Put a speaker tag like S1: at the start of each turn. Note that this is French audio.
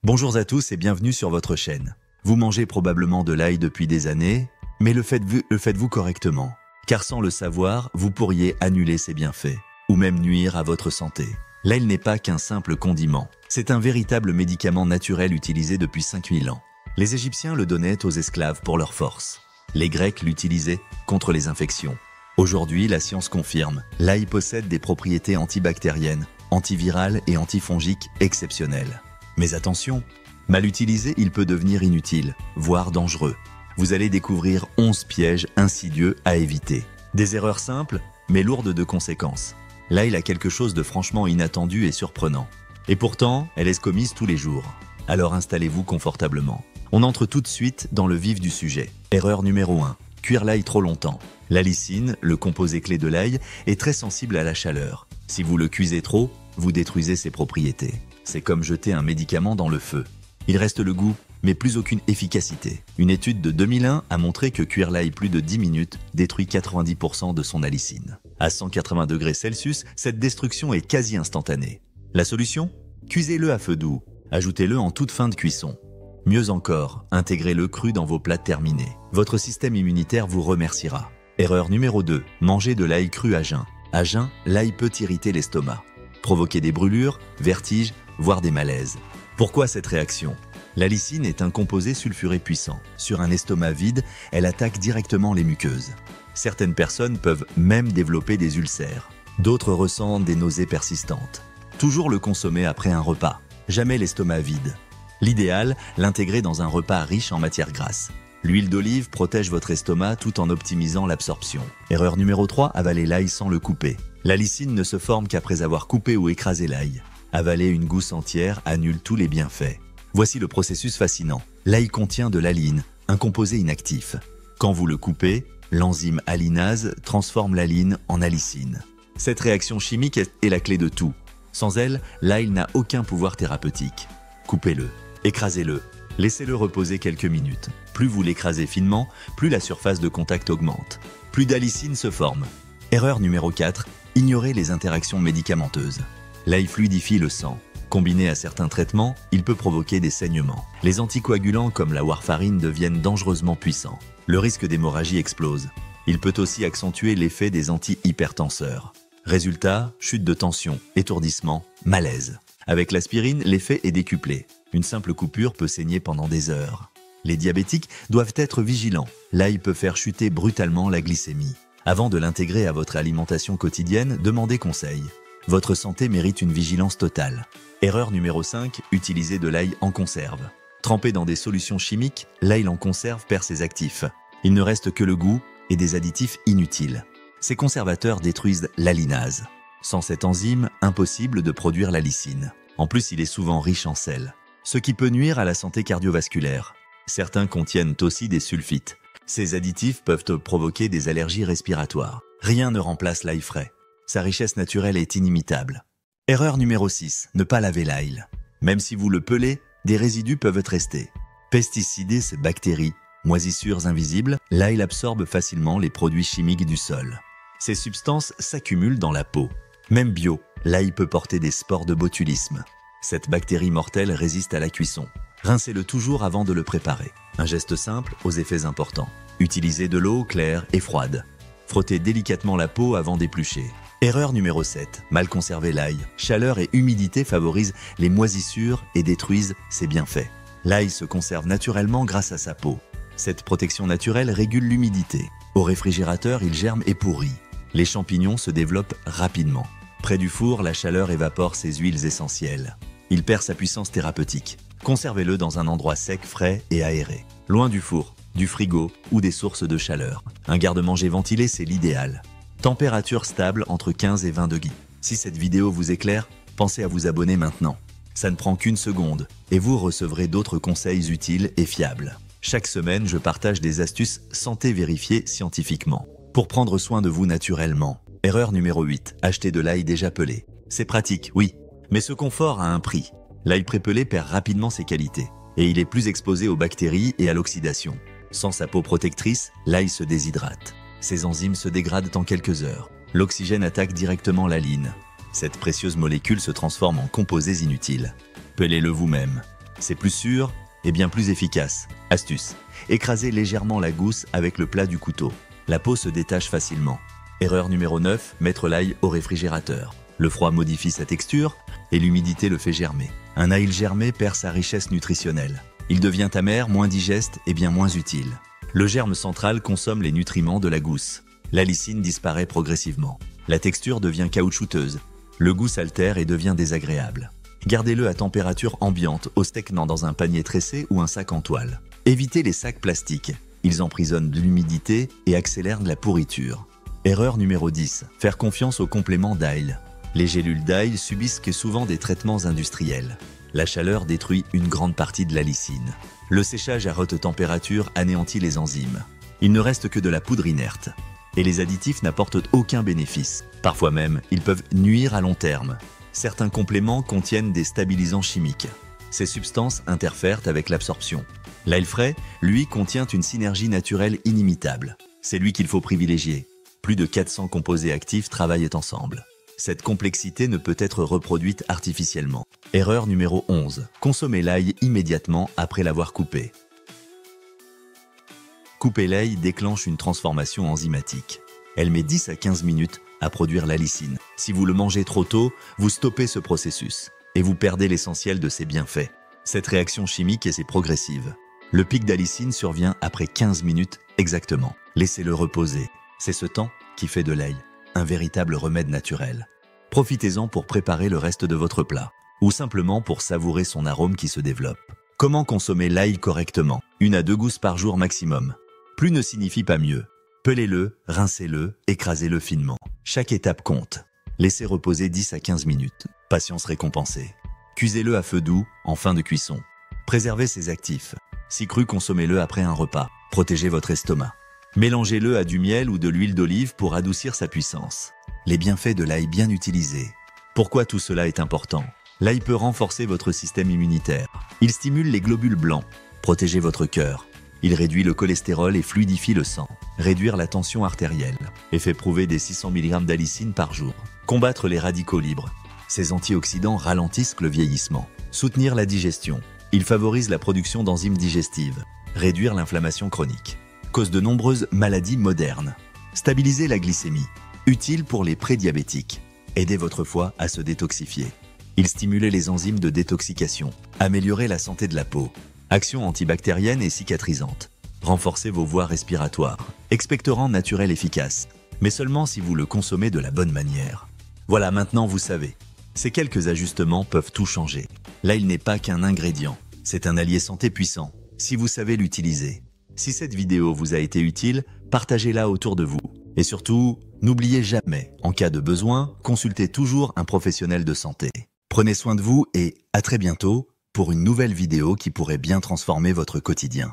S1: Bonjour à tous et bienvenue sur votre chaîne. Vous mangez probablement de l'ail depuis des années, mais le faites-vous correctement. Car sans le savoir, vous pourriez annuler ses bienfaits, ou même nuire à votre santé. L'ail n'est pas qu'un simple condiment. C'est un véritable médicament naturel utilisé depuis 5000 ans. Les Égyptiens le donnaient aux esclaves pour leur force. Les Grecs l'utilisaient contre les infections. Aujourd'hui, la science confirme, l'ail possède des propriétés antibactériennes, antivirales et antifongiques exceptionnelles. Mais attention, mal utilisé, il peut devenir inutile, voire dangereux. Vous allez découvrir 11 pièges insidieux à éviter. Des erreurs simples, mais lourdes de conséquences. L'ail a quelque chose de franchement inattendu et surprenant. Et pourtant, elle est commise tous les jours. Alors installez-vous confortablement. On entre tout de suite dans le vif du sujet. Erreur numéro 1. Cuire l'ail trop longtemps. La lysine, le composé clé de l'ail, est très sensible à la chaleur. Si vous le cuisez trop, vous détruisez ses propriétés. C'est comme jeter un médicament dans le feu. Il reste le goût, mais plus aucune efficacité. Une étude de 2001 a montré que cuire l'ail plus de 10 minutes détruit 90% de son alicine. À 180 degrés Celsius, cette destruction est quasi instantanée. La solution ? Cuisez-le à feu doux. Ajoutez-le en toute fin de cuisson. Mieux encore, intégrez-le cru dans vos plats terminés. Votre système immunitaire vous remerciera. Erreur numéro 2. Manger de l'ail cru à jeun. À jeun, l'ail peut irriter l'estomac, provoquer des brûlures, vertiges, voire des malaises. Pourquoi cette réaction ? La lysine est un composé sulfuré puissant. Sur un estomac vide, elle attaque directement les muqueuses. Certaines personnes peuvent même développer des ulcères. D'autres ressentent des nausées persistantes. Toujours le consommer après un repas, jamais l'estomac vide. L'idéal, l'intégrer dans un repas riche en matières grasses. L'huile d'olive protège votre estomac tout en optimisant l'absorption. Erreur numéro 3, avaler l'ail sans le couper. La lysine ne se forme qu'après avoir coupé ou écrasé l'ail. Avaler une gousse entière annule tous les bienfaits. Voici le processus fascinant. L'ail contient de l'aline, un composé inactif. Quand vous le coupez, l'enzyme alinase transforme l'aline en alicine. Cette réaction chimique est la clé de tout. Sans elle, l'ail n'a aucun pouvoir thérapeutique. Coupez-le, écrasez-le, laissez-le reposer quelques minutes. Plus vous l'écrasez finement, plus la surface de contact augmente. Plus d'alicine se forme. Erreur numéro 4, ignorez les interactions médicamenteuses. L'ail fluidifie le sang. Combiné à certains traitements, il peut provoquer des saignements. Les anticoagulants comme la warfarine deviennent dangereusement puissants. Le risque d'hémorragie explose. Il peut aussi accentuer l'effet des antihypertenseurs. Résultat, chute de tension, étourdissement, malaise. Avec l'aspirine, l'effet est décuplé. Une simple coupure peut saigner pendant des heures. Les diabétiques doivent être vigilants. L'ail peut faire chuter brutalement la glycémie. Avant de l'intégrer à votre alimentation quotidienne, demandez conseil. Votre santé mérite une vigilance totale. Erreur numéro 5, utiliser de l'ail en conserve. Trempé dans des solutions chimiques, l'ail en conserve perd ses actifs. Il ne reste que le goût et des additifs inutiles. Ces conservateurs détruisent l'alinase. Sans cette enzyme, impossible de produire la lysine. En plus, il est souvent riche en sel, ce qui peut nuire à la santé cardiovasculaire. Certains contiennent aussi des sulfites. Ces additifs peuvent provoquer des allergies respiratoires. Rien ne remplace l'ail frais. Sa richesse naturelle est inimitable. Erreur numéro 6, ne pas laver l'ail. Même si vous le pelez, des résidus peuvent rester. Pesticides, ces bactéries, moisissures invisibles, l'ail absorbe facilement les produits chimiques du sol. Ces substances s'accumulent dans la peau. Même bio, l'ail peut porter des spores de botulisme. Cette bactérie mortelle résiste à la cuisson. Rincez-le toujours avant de le préparer. Un geste simple aux effets importants. Utilisez de l'eau claire et froide. Frottez délicatement la peau avant d'éplucher. Erreur numéro 7, mal conserver l'ail. Chaleur et humidité favorisent les moisissures et détruisent ses bienfaits. L'ail se conserve naturellement grâce à sa peau. Cette protection naturelle régule l'humidité. Au réfrigérateur, il germe et pourrit. Les champignons se développent rapidement. Près du four, la chaleur évapore ses huiles essentielles. Il perd sa puissance thérapeutique. Conservez-le dans un endroit sec, frais et aéré. Loin du four, du frigo ou des sources de chaleur. Un garde-manger ventilé, c'est l'idéal. Température stable entre 15 et 20 degrés. Si cette vidéo vous éclaire, pensez à vous abonner maintenant. Ça ne prend qu'une seconde et vous recevrez d'autres conseils utiles et fiables. Chaque semaine, je partage des astuces santé vérifiées scientifiquement pour prendre soin de vous naturellement. Erreur numéro 8, acheter de l'ail déjà pelé. C'est pratique, oui, mais ce confort a un prix. L'ail prépelé perd rapidement ses qualités et il est plus exposé aux bactéries et à l'oxydation. Sans sa peau protectrice, l'ail se déshydrate. Ses enzymes se dégradent en quelques heures. L'oxygène attaque directement l'aline. Cette précieuse molécule se transforme en composés inutiles. Pelez-le vous-même. C'est plus sûr et bien plus efficace. Astuce. Écrasez légèrement la gousse avec le plat du couteau. La peau se détache facilement. Erreur numéro 9, mettre l'ail au réfrigérateur. Le froid modifie sa texture et l'humidité le fait germer. Un ail germé perd sa richesse nutritionnelle. Il devient amer, moins digeste et bien moins utile. Le germe central consomme les nutriments de la gousse. La lysine disparaît progressivement. La texture devient caoutchouteuse. Le goût s'altère et devient désagréable. Gardez-le à température ambiante, au steak-nan dans un panier tressé ou un sac en toile. Évitez les sacs plastiques. Ils emprisonnent l'humidité et accélèrent la pourriture. Erreur numéro 10. Faire confiance aux compléments d'ail. Les gélules d'ail subissent souvent des traitements industriels. La chaleur détruit une grande partie de la lysine. Le séchage à haute température anéantit les enzymes. Il ne reste que de la poudre inerte. Et les additifs n'apportent aucun bénéfice. Parfois même, ils peuvent nuire à long terme. Certains compléments contiennent des stabilisants chimiques. Ces substances interfèrent avec l'absorption. L'ail frais, lui, contient une synergie naturelle inimitable. C'est lui qu'il faut privilégier. Plus de 400 composés actifs travaillent ensemble. Cette complexité ne peut être reproduite artificiellement. Erreur numéro 11. Consommez l'ail immédiatement après l'avoir coupé. Couper l'ail déclenche une transformation enzymatique. Elle met 10 à 15 minutes à produire la lysine. Si vous le mangez trop tôt, vous stoppez ce processus et vous perdez l'essentiel de ses bienfaits. Cette réaction chimique est progressive. Le pic d'alicine survient après 15 minutes exactement. Laissez-le reposer. C'est ce temps qui fait de l'ail un véritable remède naturel. Profitez-en pour préparer le reste de votre plat ou simplement pour savourer son arôme qui se développe. Comment consommer l'ail correctement? 1 à 2 gousses par jour maximum. Plus ne signifie pas mieux. Pelez-le, rincez-le, écrasez-le finement. Chaque étape compte. Laissez reposer 10 à 15 minutes. Patience récompensée. Cuisez-le à feu doux, en fin de cuisson. Préservez ses actifs. Si cru, consommez-le après un repas. Protégez votre estomac. Mélangez-le à du miel ou de l'huile d'olive pour adoucir sa puissance. Les bienfaits de l'ail bien utilisé. Pourquoi tout cela est important? L'ail peut renforcer votre système immunitaire. Il stimule les globules blancs. Protégez votre cœur. Il réduit le cholestérol et fluidifie le sang. Réduire la tension artérielle. Effet prouvé des 600 mg d'alicine par jour. Combattre les radicaux libres. Ces antioxydants ralentissent le vieillissement. Soutenir la digestion. Il favorise la production d'enzymes digestives. Réduire l'inflammation chronique. Cause de nombreuses maladies modernes. Stabiliser la glycémie. Utile pour les prédiabétiques. Aider votre foie à se détoxifier. Il stimule les enzymes de détoxication. Améliorer la santé de la peau. Action antibactérienne et cicatrisante. Renforcez vos voies respiratoires. Expectorant naturel efficace. Mais seulement si vous le consommez de la bonne manière. Voilà, maintenant vous savez. Ces quelques ajustements peuvent tout changer. Là, il n'est pas qu'un ingrédient. C'est un allié santé puissant, si vous savez l'utiliser. Si cette vidéo vous a été utile, partagez-la autour de vous. Et surtout, n'oubliez jamais, en cas de besoin, consultez toujours un professionnel de santé. Prenez soin de vous et à très bientôt pour une nouvelle vidéo qui pourrait bien transformer votre quotidien.